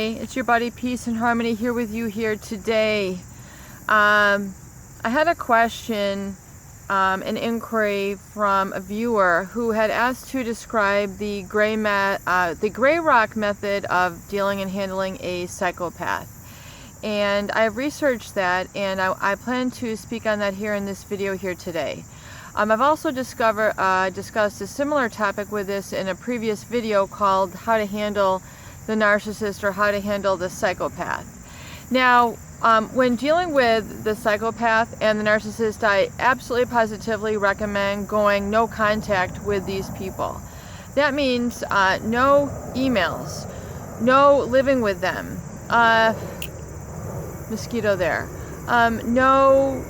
Hey, it's your buddy Peace and Harmony here with you here today. I had a question, an inquiry from a viewer who had asked to describe the gray rock method of dealing and handling a psychopath. And I've researched that, and I plan to speak on that here in this video here today. I've also discussed a similar topic with this in a previous video called How to Handle the Narcissist or How to Handle the Psychopath. Now, when dealing with the psychopath and the narcissist, I absolutely positively recommend going no contact with these people. That means no emails, no living with them, mosquito there, no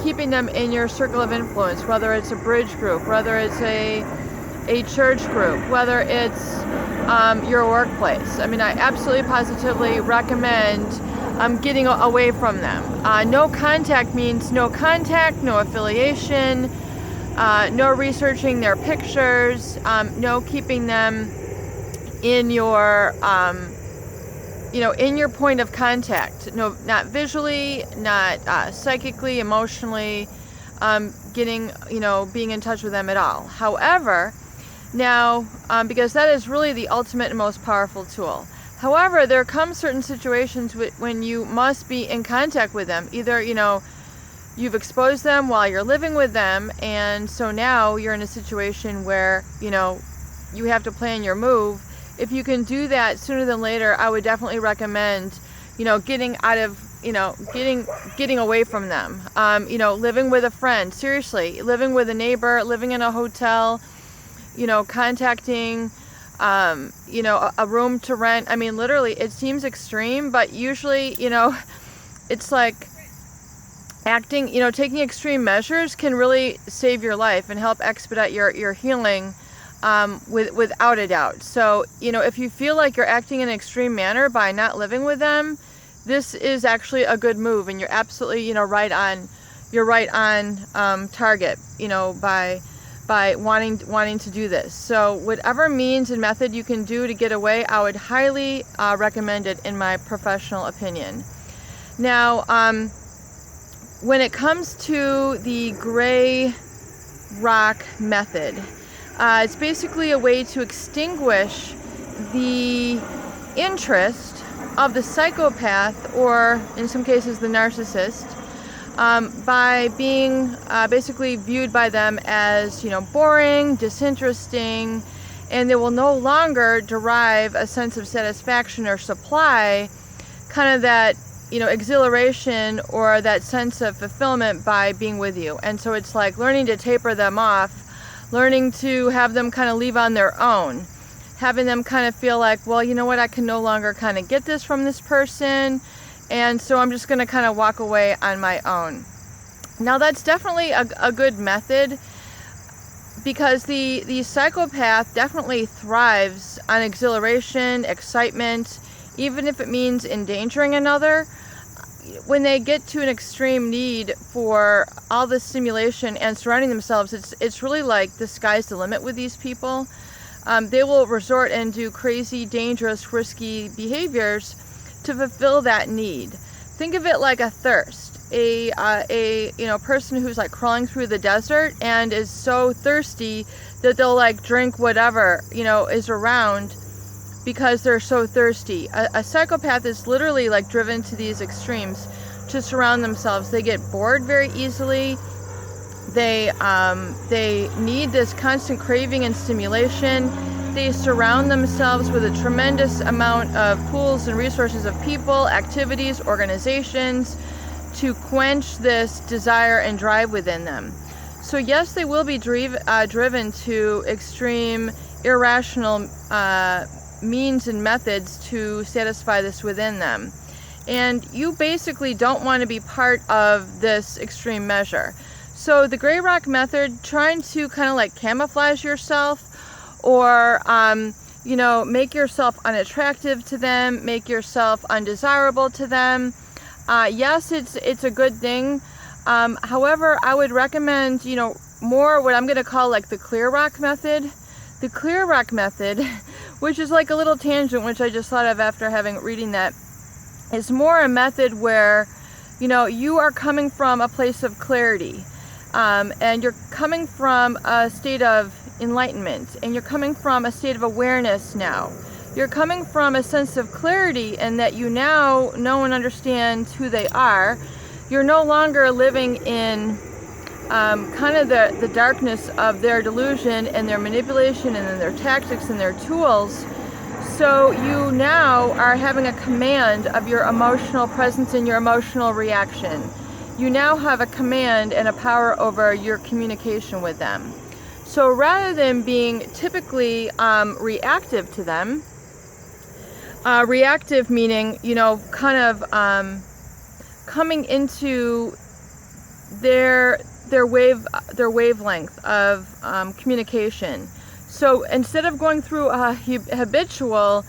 keeping them in your circle of influence, whether it's a bridge group, whether it's a church group, whether it's your workplace. I mean, I absolutely positively recommend getting away from them. No contact means no contact, no affiliation, no researching their pictures, no keeping them in your in your point of contact. No, not visually, not psychically, emotionally, being in touch with them at all. However, now, because that is really the ultimate and most powerful tool. However, there come certain situations when you must be in contact with them. Either, you've exposed them while you're living with them, and so now you're in a situation where, you have to plan your move. If you can do that sooner than later, I would definitely recommend, getting out of, getting away from them. Living with a friend, seriously, living with a neighbor, living in a hotel, contacting, a room to rent. I mean, literally, it seems extreme, but usually, it's like acting, taking extreme measures can really save your life and help expedite your healing, without a doubt. So, if you feel like you're acting in an extreme manner by not living with them, this is actually a good move, and you're absolutely, right on target, by wanting to do this. So whatever means and method you can do to get away, I would highly recommend it, in my professional opinion. Now, when it comes to the gray rock method, it's basically a way to extinguish the interest of the psychopath, or in some cases the narcissist, by being basically viewed by them as, boring, disinteresting, and they will no longer derive a sense of satisfaction or supply, kind of that, exhilaration or that sense of fulfillment by being with you. And so it's like learning to taper them off, learning to have them kind of leave on their own, having them kind of feel like, well, you know what, I can no longer kind of get this from this person, and so I'm just going to kind of walk away on my own. Now, that's definitely a good method, because the psychopath definitely thrives on exhilaration, excitement, even if it means endangering another. When they get to an extreme need for all the stimulation and surrounding themselves, it's really like the sky's the limit with these people. They will resort and do crazy, dangerous, risky behaviors to fulfill that need. Think of it like a thirst. A person who's like crawling through the desert and is so thirsty that they'll like drink whatever is around because they're so thirsty. A psychopath is literally like driven to these extremes to surround themselves. They get bored very easily. They need this constant craving and stimulation. They surround themselves with a tremendous amount of pools and resources of people, activities, organizations to quench this desire and drive within them. So yes, they will be driven to extreme, irrational means and methods to satisfy this within them. And you basically don't want to be part of this extreme measure. So the gray rock method, trying to kind of like camouflage yourself, or make yourself unattractive to them, make yourself undesirable to them. Yes, it's a good thing. However, I would recommend, more what I'm going to call like the clear rock method. The clear rock method which is like a little tangent, which I just thought of after reading that. It's more a method where, you know, you are coming from a place of clarity, and you're coming from a state of enlightenment, and you're coming from a state of awareness now. You're coming from a sense of clarity, and that you now know and understand who they are. You're no longer living in kind of the darkness of their delusion and their manipulation and their tactics and their tools. So you now are having a command of your emotional presence and your emotional reaction. You now have a command and a power over your communication with them. So rather than being typically reactive to them, reactive meaning, you know, kind of coming into their wavelength of communication. So instead of going through a habitual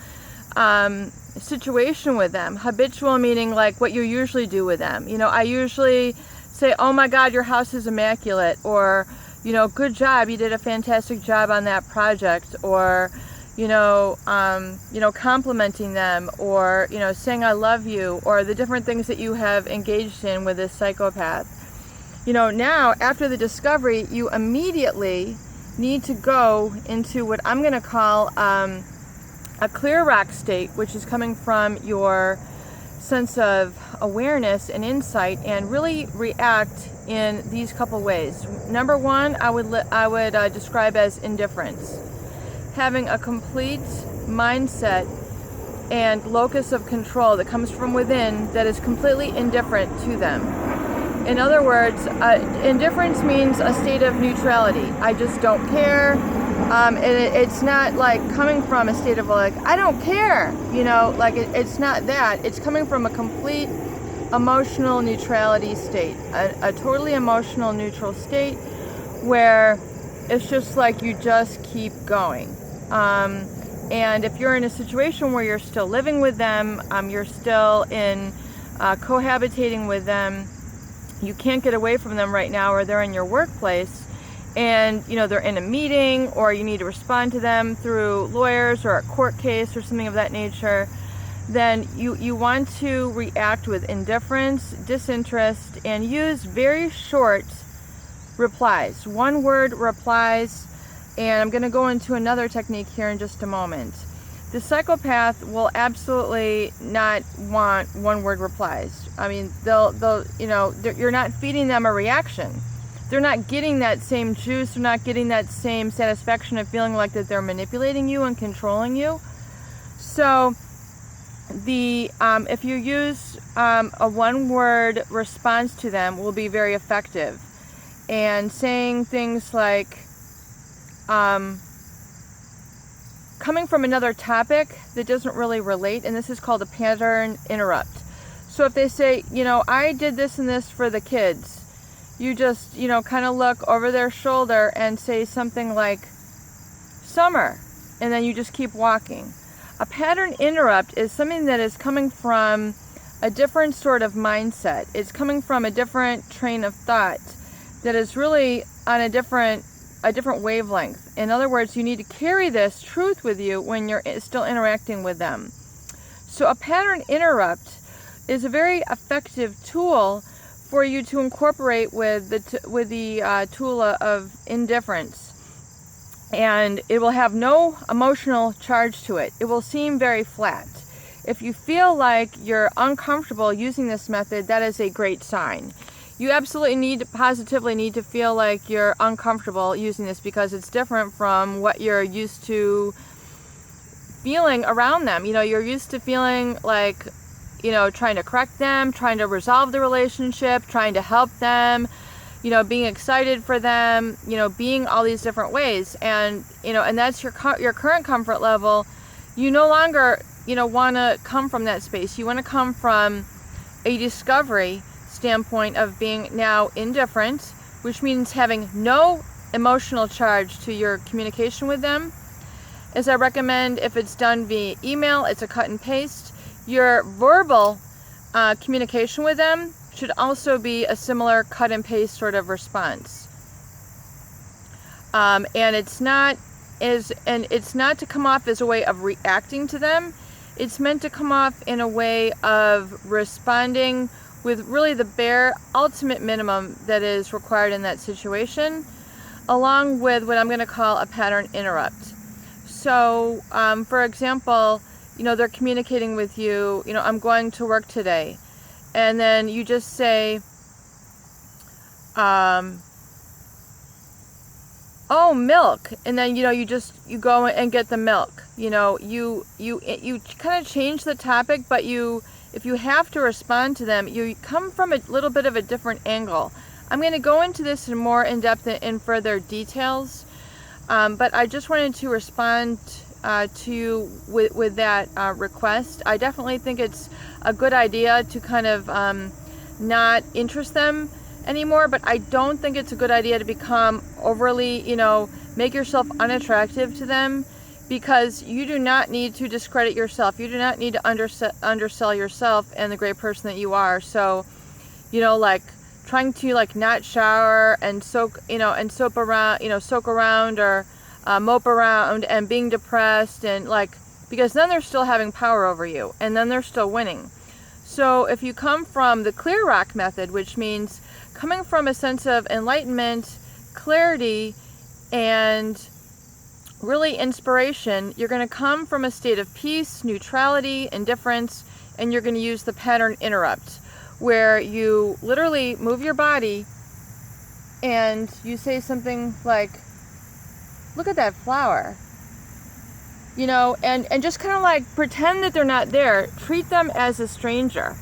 situation with them, habitual meaning like what you usually do with them. You know, I usually say, oh my God, your house is immaculate, or, you know, good job, you did a fantastic job on that project, or, you know, complimenting them, or, you know, saying I love you, or the different things that you have engaged in with this psychopath. You know, now after the discovery, you immediately need to go into what I'm going to call a clear rock state, which is coming from your sense of awareness and insight, and really react in these couple ways. Number one, I would describe as indifference. Having a complete mindset and locus of control that comes from within that is completely indifferent to them. In other words, indifference means a state of neutrality. I just don't care. And it's not like coming from a state of like, I don't care. You know, like it's not that. It's coming from a complete emotional neutrality state, a totally emotional neutral state where it's just like you just keep going. And if you're in a situation where you're still living with them, you're still in cohabitating with them, you can't get away from them right now, or they're in your workplace, and you know they're in a meeting, or you need to respond to them through lawyers or a court case or something of that nature, then you want to react with indifference, disinterest, and use very short replies, one-word replies. And I'm going to go into another technique here in just a moment. The psychopath will absolutely not want one-word replies. I mean, they'll you know, you're not feeding them a reaction. They're not getting that same juice. They're not getting that same satisfaction of feeling like that they're manipulating you and controlling you. So, if you use a one-word response to them will be very effective. And saying things like, coming from another topic that doesn't really relate, and this is called a pattern interrupt. So if they say, you know, I did this and this for the kids, you just, you know, kind of look over their shoulder and say something like, summer, and then you just keep walking. A pattern interrupt is something that is coming from a different sort of mindset. It's coming from a different train of thought that is really on a different wavelength. In other words, you need to carry this truth with you when you're still interacting with them. So a pattern interrupt is a very effective tool for you to incorporate with the tool of indifference. And it will have no emotional charge to it. It will seem very flat. If you feel like you're uncomfortable using this method, that is a great sign. You absolutely positively need to feel like you're uncomfortable using this, because it's different from what you're used to feeling around them. You know, you're used to feeling like, you know, trying to correct them, trying to resolve the relationship, trying to help them, you know, being excited for them, you know, being all these different ways. And, you know, and that's your current comfort level. You no longer, you know, want to come from that space. You want to come from a discovery standpoint of being now indifferent, which means having no emotional charge to your communication with them. As I recommend, if it's done via email, it's a cut and paste. Your verbal communication with them should also be a similar cut and paste sort of response. And it's not and it's not to come off as a way of reacting to them. It's meant to come off in a way of responding with really the bare ultimate minimum that is required in that situation, along with what I'm going to call a pattern interrupt. So, for example, they're communicating with you, I'm going to work today. And then you just say, oh, milk. And then, you go and get the milk. You kind of change the topic, but if you have to respond to them, you come from a little bit of a different angle. I'm going to go into this in more in-depth in further details, but I just wanted to respond to you with that request. I definitely think it's a good idea to kind of not interest them anymore, but I don't think it's a good idea to become overly, make yourself unattractive to them, because you do not need to discredit yourself. You do not need to undersell yourself and the great person that you are. So, like trying to not shower and soak around or mope around and being depressed, and because then they're still having power over you, and then they're still winning. So if you come from the clear rock method, which means coming from a sense of enlightenment, clarity, and really inspiration, you're going to come from a state of peace, neutrality, indifference, and you're going to use the pattern interrupt, where you literally move your body and you say something like, look at that flower, and just kind of pretend that they're not there. Treat them as a stranger.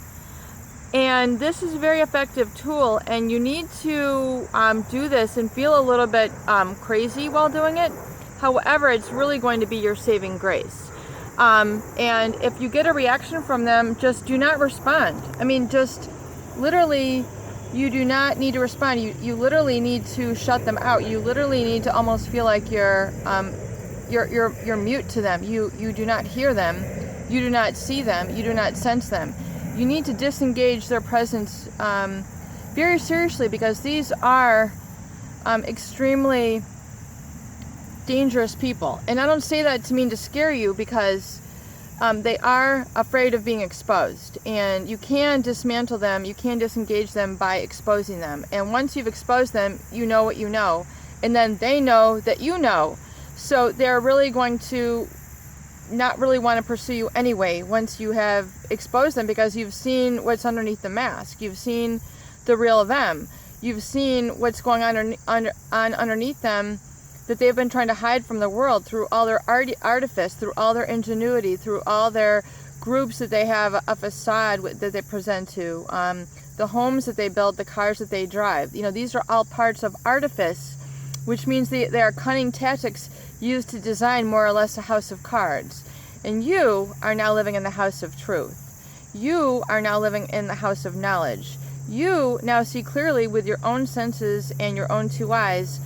And this is a very effective tool, and you need to do this and feel a little bit crazy while doing it. However, it's really going to be your saving grace. And if you get a reaction from them, just do not respond. Just literally, you do not need to respond. You literally need to shut them out. You literally need to almost feel like you're mute to them. You do not hear them. You do not see them. You do not sense them. You need to disengage their presence very seriously, because these are extremely dangerous people. And I don't say that to mean to scare you, because they are afraid of being exposed, and you can dismantle them, you can disengage them by exposing them. And once you've exposed them, you know what you know, and then they know that you know. So they're really going to not really want to pursue you anyway once you have exposed them, because you've seen what's underneath the mask. You've seen the real them. You've seen what's going on underneath them, that they've been trying to hide from the world through all their artifice, through all their ingenuity, through all their groups that they have a facade that they present to, the homes that they build, the cars that they drive. These are all parts of artifice, which means they are cunning tactics used to design more or less a house of cards. And you are now living in the house of truth. You are now living in the house of knowledge. You now see clearly with your own senses and your own two eyes.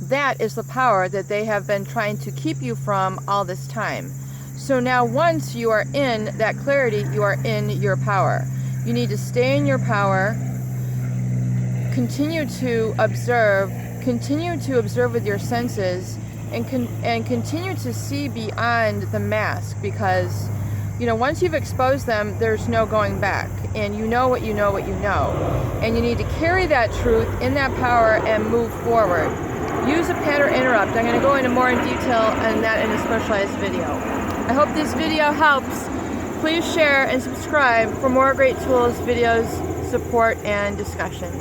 That is the power that they have been trying to keep you from all this time. So now once you are in that clarity, you are in your power. You need to stay in your power, continue to observe with your senses, and continue to see beyond the mask, because once you've exposed them, there's no going back, and you know what you know, and you need to carry that truth in that power and move forward. Use a pattern interrupt. I'm going to go into more in detail on that in a specialized video. I hope this video helps. Please share and subscribe for more great tools, videos, support, and discussion.